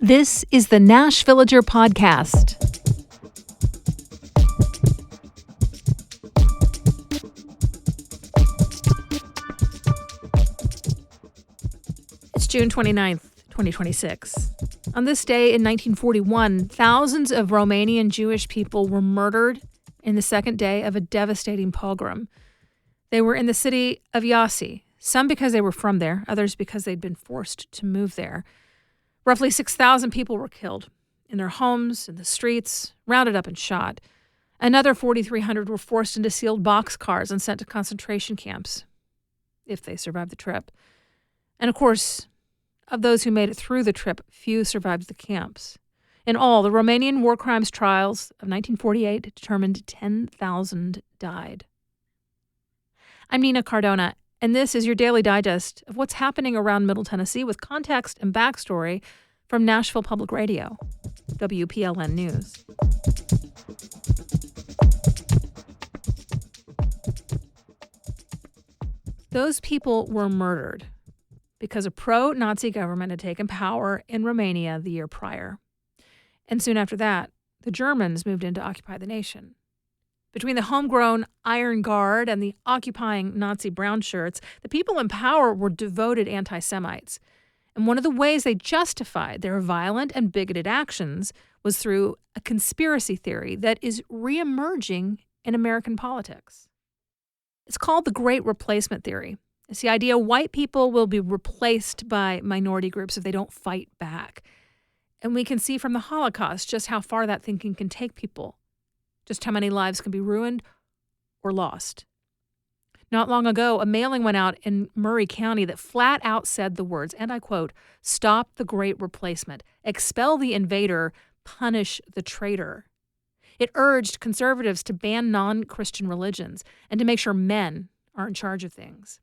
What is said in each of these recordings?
This is the Nash Villager Podcast. It's June 29th, 2026. On this day in 1941, thousands of Romanian Jewish people were murdered in the second day of a devastating pogrom. They were in the city of Iasi, some because they were from there, others because they'd been forced to move there. Roughly 6,000 people were killed in their homes, in the streets, rounded up and shot. Another 4,300 were forced into sealed boxcars and sent to concentration camps, if they survived the trip. And of course, of those who made it through the trip, few survived the camps. In all, the Romanian war crimes trials of 1948 determined 10,000 died. I'm Nina Cardona, and this is your daily digest of what's happening around Middle Tennessee with context and backstory from Nashville Public Radio, WPLN News. Those people were murdered because a pro-Nazi government had taken power in Romania the year prior. And soon after that, the Germans moved in to occupy the nation. Between the homegrown Iron Guard and the occupying Nazi brown shirts, the people in power were devoted anti-Semites. And one of the ways they justified their violent and bigoted actions was through a conspiracy theory that is reemerging in American politics. It's called the Great Replacement Theory. It's the idea white people will be replaced by minority groups if they don't fight back. And we can see from the Holocaust just how far that thinking can take people. Just how many lives can be ruined or lost. Not long ago, a mailing went out in Murray County that flat out said the words, and I quote, "Stop the Great Replacement, expel the invader, punish the traitor." It urged conservatives to ban non-Christian religions and to make sure men are in charge of things.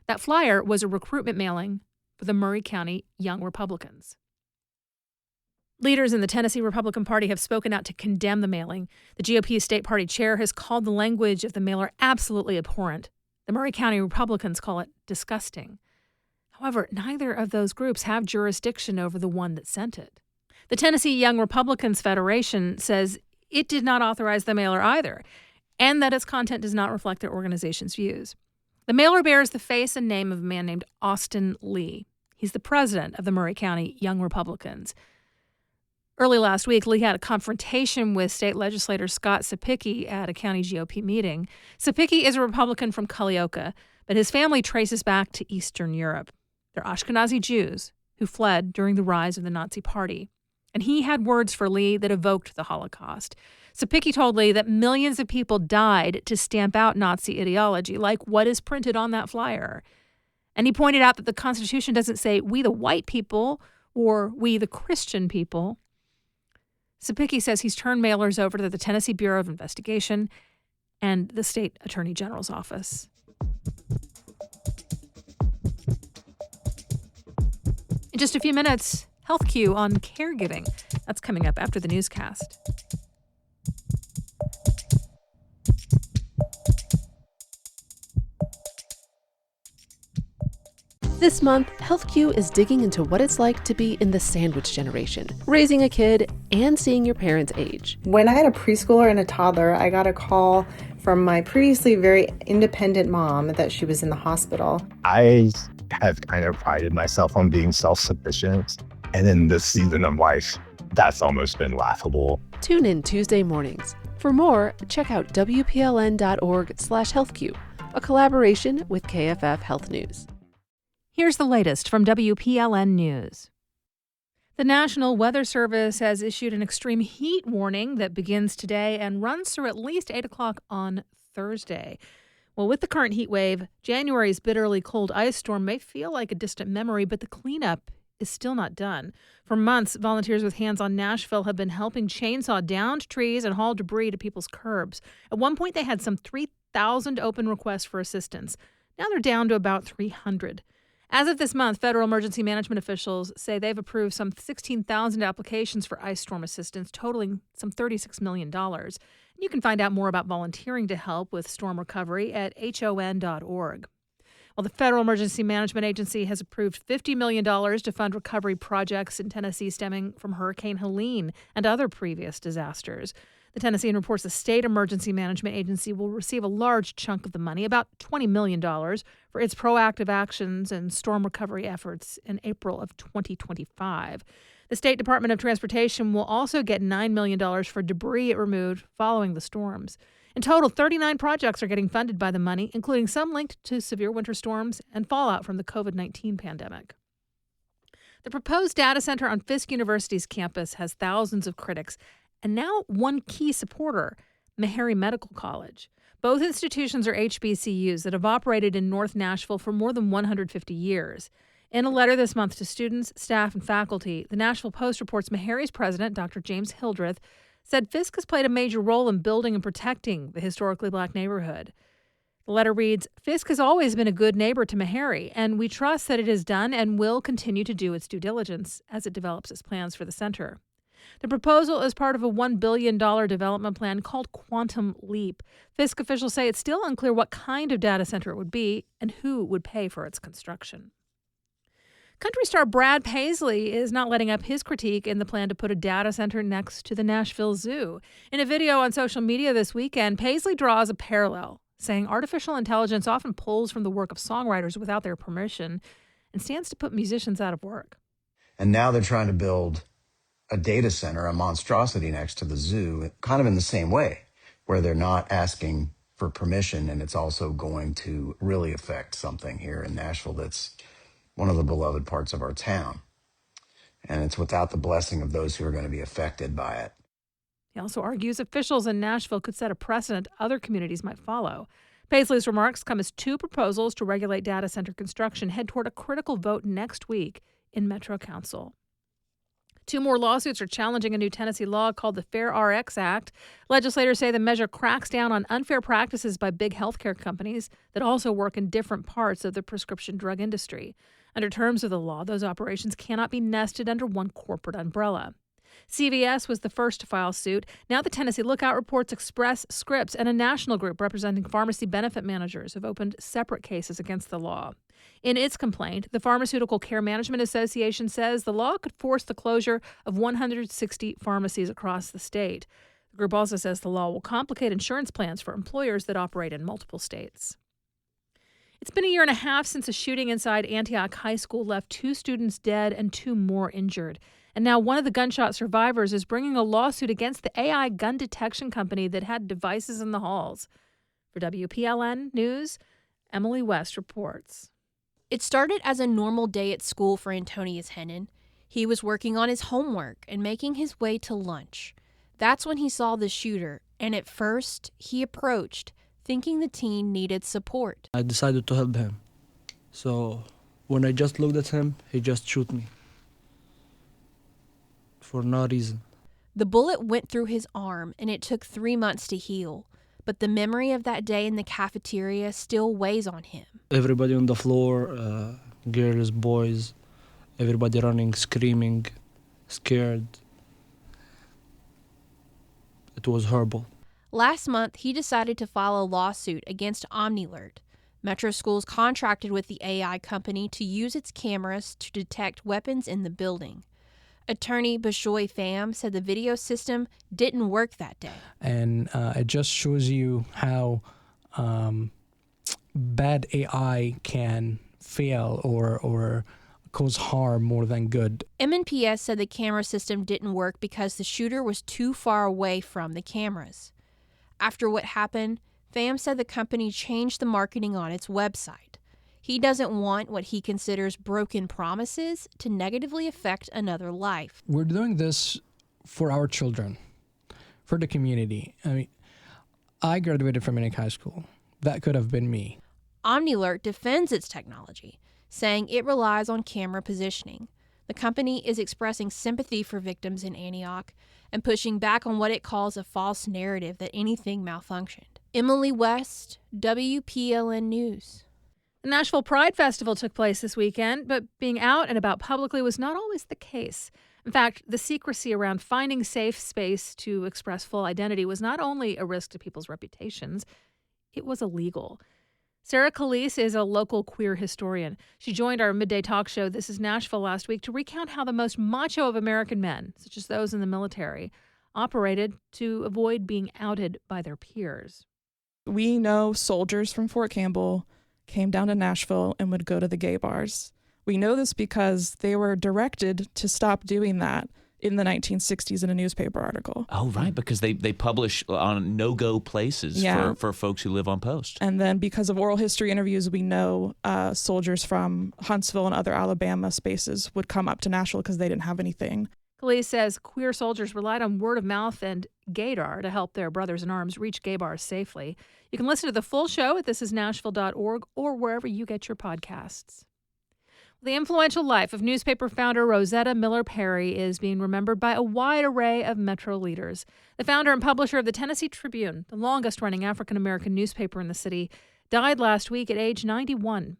That flyer was a recruitment mailing for the Murray County Young Republicans. Leaders in the Tennessee Republican Party have spoken out to condemn the mailing. The GOP state party chair has called the language of the mailer absolutely abhorrent. The Murray County Republicans call it disgusting. However, neither of those groups have jurisdiction over the one that sent it. The Tennessee Young Republicans Federation says it did not authorize the mailer either, and that its content does not reflect their organization's views. The mailer bears the face and name of a man named Austin Lee. He's the president of the Murray County Young Republicans. Early last week, Lee had a confrontation with state legislator Scott Sapicki at a county GOP meeting. Sapicki is a Republican from Culleoka, but his family traces back to Eastern Europe. They're Ashkenazi Jews who fled during the rise of the Nazi Party. And he had words for Lee that evoked the Holocaust. Sapicki told Lee that millions of people died to stamp out Nazi ideology, like what is printed on that flyer. And he pointed out that the Constitution doesn't say we the white people or we the Christian people. Sapicki says he's turned mailers over to the Tennessee Bureau of Investigation and the state attorney general's office. In just a few minutes, Health Q on caregiving. That's coming up after the newscast. This month, HealthQ is digging into what it's like to be in the sandwich generation, raising a kid and seeing your parents age. When I had a preschooler and a toddler, I got a call from my previously very independent mom that she was in the hospital. I have kind of prided myself on being self-sufficient. And in this season of life, that's almost been laughable. Tune in Tuesday mornings. For more, check out WPLN.org/HealthQ, a collaboration with KFF Health News. Here's the latest from WPLN News. The National Weather Service has issued an extreme heat warning that begins today and runs through at least 8 o'clock on Thursday. Well, with the current heat wave, January's bitterly cold ice storm may feel like a distant memory, but the cleanup is still not done. For months, volunteers with Hands on Nashville have been helping chainsaw downed trees and haul debris to people's curbs. At one point, they had some 3,000 open requests for assistance. Now they're down to about 300. As of this month, federal emergency management officials say they've approved some 16,000 applications for ice storm assistance, totaling some $36 million. You can find out more about volunteering to help with storm recovery at HON.org. Well, the Federal Emergency Management Agency has approved $50 million to fund recovery projects in Tennessee stemming from Hurricane Helene and other previous disasters. The Tennessean reports the State Emergency Management Agency will receive a large chunk of the money, about $20 million, for its proactive actions and storm recovery efforts in April of 2025. The State Department of Transportation will also get $9 million for debris it removed following the storms. In total, 39 projects are getting funded by the money, including some linked to severe winter storms and fallout from the COVID-19 pandemic. The proposed data center on Fisk University's campus has thousands of critics and now one key supporter, Meharry Medical College. Both institutions are HBCUs that have operated in North Nashville for more than 150 years. In a letter this month to students, staff, and faculty, the Nashville Post reports Meharry's president, Dr. James Hildreth, said Fisk has played a major role in building and protecting the historically black neighborhood. The letter reads, Fisk has always been a good neighbor to Meharry, and we trust that it has done and will continue to do its due diligence as it develops its plans for the center. The proposal is part of a $1 billion development plan called Quantum Leap. Fisk officials say it's still unclear what kind of data center it would be and who would pay for its construction. Country star Brad Paisley is not letting up his critique in the plan to put a data center next to the Nashville Zoo. In a video on social media this weekend, Paisley draws a parallel, saying artificial intelligence often pulls from the work of songwriters without their permission and stands to put musicians out of work. And now they're trying to build a data center, a monstrosity next to the zoo, kind of in the same way, where they're not asking for permission, and it's also going to really affect something here in Nashville that's one of the beloved parts of our town. And it's without the blessing of those who are going to be affected by it. He also argues officials in Nashville could set a precedent other communities might follow. Paisley's remarks come as two proposals to regulate data center construction head toward a critical vote next week in Metro Council. Two more lawsuits are challenging a new Tennessee law called the Fair RX Act. Legislators say the measure cracks down on unfair practices by big healthcare companies that also work in different parts of the prescription drug industry. Under terms of the law, those operations cannot be nested under one corporate umbrella. CVS was the first to file suit. Now the Tennessee Lookout reports Express Scripts and a national group representing pharmacy benefit managers have opened separate cases against the law. In its complaint, the Pharmaceutical Care Management Association says the law could force the closure of 160 pharmacies across the state. The group also says the law will complicate insurance plans for employers that operate in multiple states. It's been a year and a half since a shooting inside Antioch High School left 2 students dead and 2 more injured. And now one of the gunshot survivors is bringing a lawsuit against the AI gun detection company that had devices in the halls. For WPLN News, Emily West reports. It started as a normal day at school for Antonius Hennon. He was working on his homework and making his way to lunch. That's when he saw the shooter, and at first, he approached, thinking the teen needed support. I decided to help him. So when I just looked at him, he just shot me. For no reason. The bullet went through his arm, and it took 3 months to heal. But the memory of that day in the cafeteria still weighs on him. Everybody on the floor, girls, boys, everybody running, screaming, scared. It was horrible. Last month, he decided to file a lawsuit against OmniAlert. Metro Schools contracted with the AI company to use its cameras to detect weapons in the building. Attorney Bashoy Pham said the video system didn't work that day. And it just shows you how bad AI can fail or cause harm more than good. MNPS said the camera system didn't work because the shooter was too far away from the cameras. After what happened, Pham said the company changed the marketing on its website. He doesn't want what he considers broken promises to negatively affect another life. We're doing this for our children, for the community. I mean, I graduated from Mack High School. That could have been me. OmniAlert defends its technology, saying it relies on camera positioning. The company is expressing sympathy for victims in Antioch and pushing back on what it calls a false narrative that anything malfunctioned. Emily West, WPLN News. The Nashville Pride Festival took place this weekend, but being out and about publicly was not always the case. In fact, the secrecy around finding safe space to express full identity was not only a risk to people's reputations, it was illegal. Sarah Calise is a local queer historian. She joined our midday talk show, This is Nashville, last week to recount how the most macho of American men, such as those in the military, operated to avoid being outed by their peers. We know soldiers from Fort Campbell came down to Nashville and would go to the gay bars. We know this because they were directed to stop doing that in the 1960s in a newspaper article. Oh, right, because they publish on no-go places for folks who live on post. And then because of oral history interviews, we know soldiers from Huntsville and other Alabama spaces would come up to Nashville because they didn't have anything. Calise says queer soldiers relied on word of mouth and gaydar to help their brothers in arms reach gay bars safely. You can listen to the full show at thisisnashville.org or wherever you get your podcasts. The influential life of newspaper founder Rosetta Miller Perry is being remembered by a wide array of Metro leaders. The founder and publisher of the Tennessee Tribune, the longest-running African-American newspaper in the city, died last week at age 91.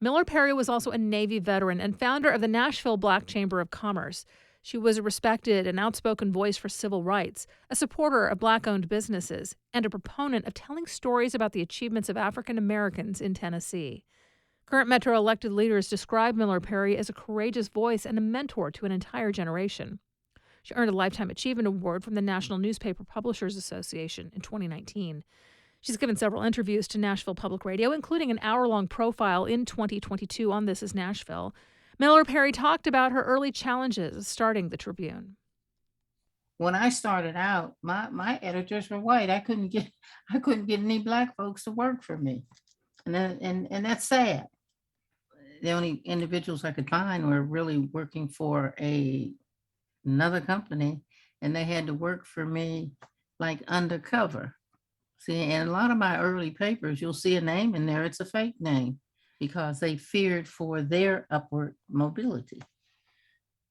Miller Perry was also a Navy veteran and founder of the Nashville Black Chamber of Commerce. She was a respected and outspoken voice for civil rights, a supporter of Black-owned businesses, and a proponent of telling stories about the achievements of African Americans in Tennessee. Current Metro elected leaders describe Miller Perry as a courageous voice and a mentor to an entire generation. She earned a Lifetime Achievement Award from the National Newspaper Publishers Association in 2019. She's given several interviews to Nashville Public Radio, including an hour-long profile in 2022 on This is Nashville. Miller Perry talked about her early challenges starting the Tribune. When I started out, my editors were white. I couldn't get any Black folks to work for me, and that's sad. The only individuals I could find were really working for another company, and they had to work for me like undercover. See, and a lot of my early papers, you'll see a name in there, it's a fake name, because they feared for their upward mobility.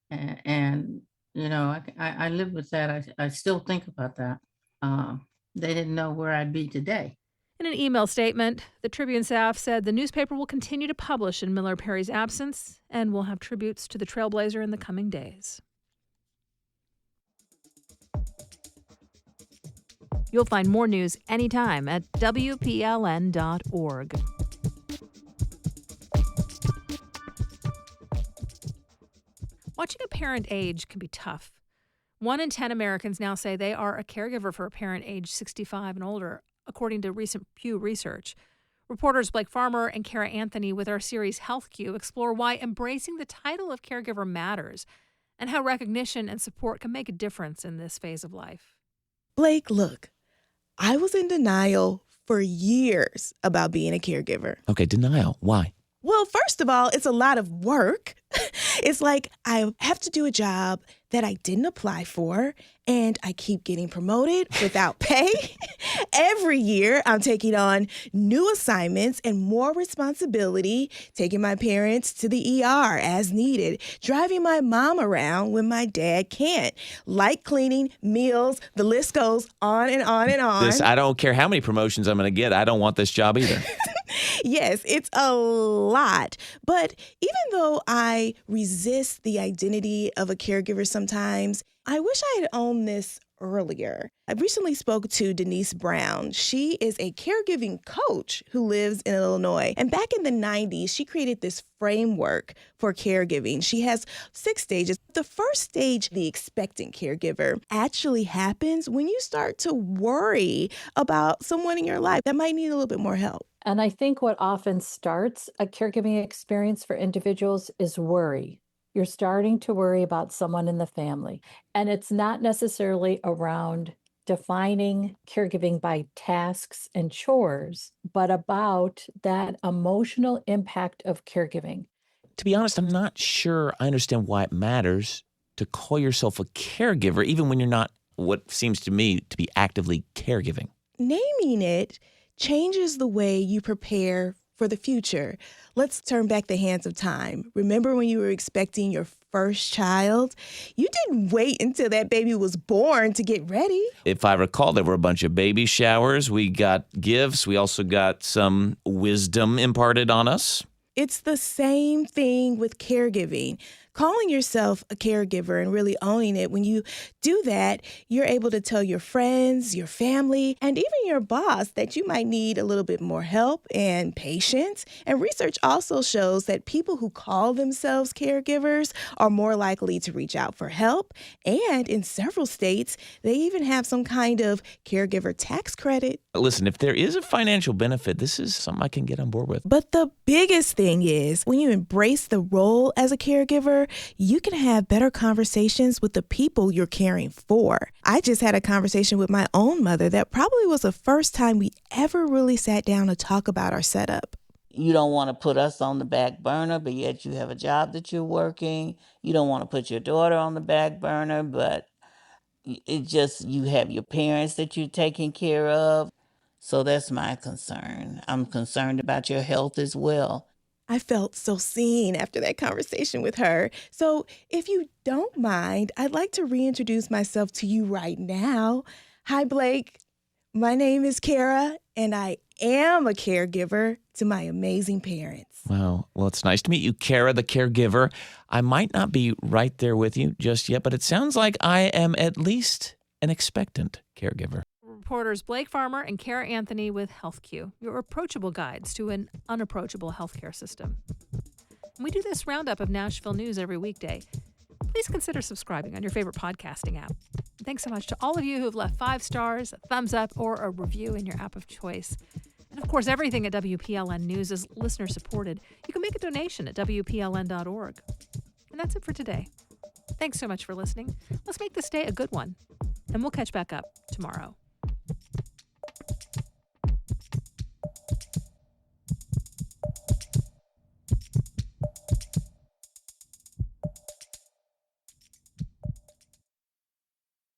And you know, I live with that. I still think about that. They didn't know where I'd be today. In an email statement, the Tribune staff said the newspaper will continue to publish in Miller Perry's absence and will have tributes to the trailblazer in the coming days. You'll find more news anytime at WPLN.org. Watching a parent age can be tough. 1 in 10 Americans now say they are a caregiver for a parent age 65 and older, according to recent Pew research. Reporters Blake Farmer and Kara Anthony with our series Health Q explore why embracing the title of caregiver matters and how recognition and support can make a difference in this phase of life. Blake, look, I was in denial for years about being a caregiver. Okay, denial. Why? Well, first of all, it's a lot of work. It's like I have to do a job that I didn't apply for, and I keep getting promoted without pay. Every year, I'm taking on new assignments and more responsibility, taking my parents to the ER as needed, driving my mom around when my dad can't, light cleaning, meals, the list goes on and on and on. I don't care how many promotions I'm going to get. I don't want this job either. Yes, it's a lot. But even though I resist the identity of a caregiver sometimes, I wish I had owned this earlier. I recently spoke to Denise Brown. She is a caregiving coach who lives in Illinois. And back in the 90s, she created this framework for caregiving. She has 6 stages. The first stage, the expectant caregiver, actually happens when you start to worry about someone in your life that might need a little bit more help. And I think what often starts a caregiving experience for individuals is worry. You're starting to worry about someone in the family. And it's not necessarily around defining caregiving by tasks and chores, but about that emotional impact of caregiving. To be honest, I'm not sure I understand why it matters to call yourself a caregiver, even when you're not what seems to me to be actively caregiving. Naming it changes the way you prepare for the future. Let's turn back the hands of time. Remember when you were expecting your first child? You didn't wait until that baby was born to get ready. If I recall, there were a bunch of baby showers. We got gifts. We also got some wisdom imparted on us. It's the same thing with caregiving. calling yourself a caregiver and really owning it, when you do that, you're able to tell your friends, your family, and even your boss that you might need a little bit more help and patience. And research also shows that people who call themselves caregivers are more likely to reach out for help. And in several states, they even have some kind of caregiver tax credit. Listen, if there is a financial benefit, this is something I can get on board with. But the biggest thing is when you embrace the role as a caregiver, you can have better conversations with the people you're caring for. I just had a conversation with my own mother that probably was the first time we ever really sat down to talk about our setup. You don't want to put us on the back burner, but yet you have a job that you're working. You don't want to put your daughter on the back burner, but it just, you have your parents that you're taking care of. So that's my concern. I'm concerned about your health as well. I felt so seen after that conversation with her. So if you don't mind, I'd like to reintroduce myself to you right now. Hi, Blake. My name is Kara, and I am a caregiver to my amazing parents. Well, it's nice to meet you, Kara, the caregiver. I might not be right there with you just yet, but it sounds like I am at least an expectant caregiver. Reporters Blake Farmer and Kara Anthony with HealthQ, your approachable guides to an unapproachable healthcare system. We do this roundup of Nashville news every weekday. Please consider subscribing on your favorite podcasting app. Thanks so much to all of you who have left 5 stars, a thumbs up, or a review in your app of choice. And of course, everything at WPLN News is listener supported. You can make a donation at WPLN.org. And that's it for today. Thanks so much for listening. Let's make this day a good one. And we'll catch back up tomorrow.